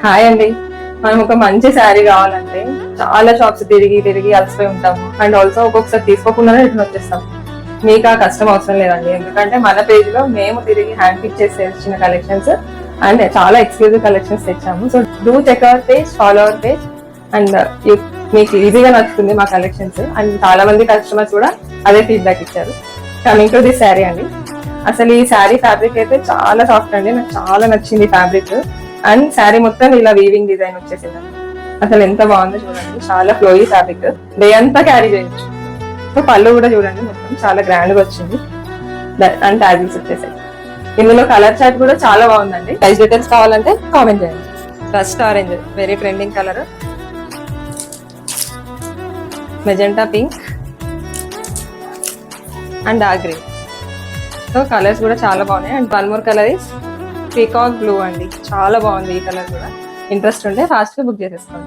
Hi అండి. మనం ఒక మంచి శారీ కావాలంటే చాలా షాప్స్ తిరిగి తిరిగి అలసిపోయి ఉంటాము. అండ్ ఆల్సో ఒక్కొక్కసారి తీసుకోకుండానే రిటర్న్ వచ్చేస్తాం. మీకు ఆ కష్టం అవసరం లేదండి, ఎందుకంటే మన పేజ్ లో మేము తిరిగి హ్యాండ్ పిక్ చేసి తెచ్చిన కలెక్షన్స్ అండ్ చాలా ఎక్స్క్లూజివ్ కలెక్షన్స్ తెచ్చాము. So do check our page, follow our page and మీకు ఈజీగా నచ్చుతుంది మా కలెక్షన్స్. అండ్ చాలా మంది కస్టమర్స్ కూడా అదే ఫీడ్బ్యాక్ ఇచ్చారు. కమింగ్ టు దిస్ శారీ అండి, అసలు ఈ శారీ ఫ్యాబ్రిక్ అయితే చాలా సాఫ్ట్ అండి, నాకు చాలా నచ్చింది ఫ్యాబ్రిక్. అండ్ శారీ మొత్తం ఇలా వీవింగ్ డిజైన్ వచ్చేసింది. అసలు ఎంత బాగుందో చూడండి, చాలా ఫ్లోయీ ఫ్యాబ్రిక్, డే అంతా క్యారీ చేయొచ్చు. సో పళ్ళు కూడా చూడండి మొత్తం చాలా గ్రాండ్ గా వచ్చింది అండ్ ట్యాజిల్స్ వచ్చేసాయి. ఇందులో కలర్ చార్ట్ కూడా చాలా బాగుందండి. ప్రైస్ డీటెయిల్స్ కావాలంటే కామెంట్ చేయండి. First orange very trending colour, magenta pink and dark green. So colours కూడా చాలా బాగున్నాయి. And one more colour is peacock blue అండి, చాలా బాగుంది ఈ కలర్ కూడా. ఇంట్రెస్ట్ ఉంటే ఫాస్ట్ గా బుక్ చేసేసుకోండి.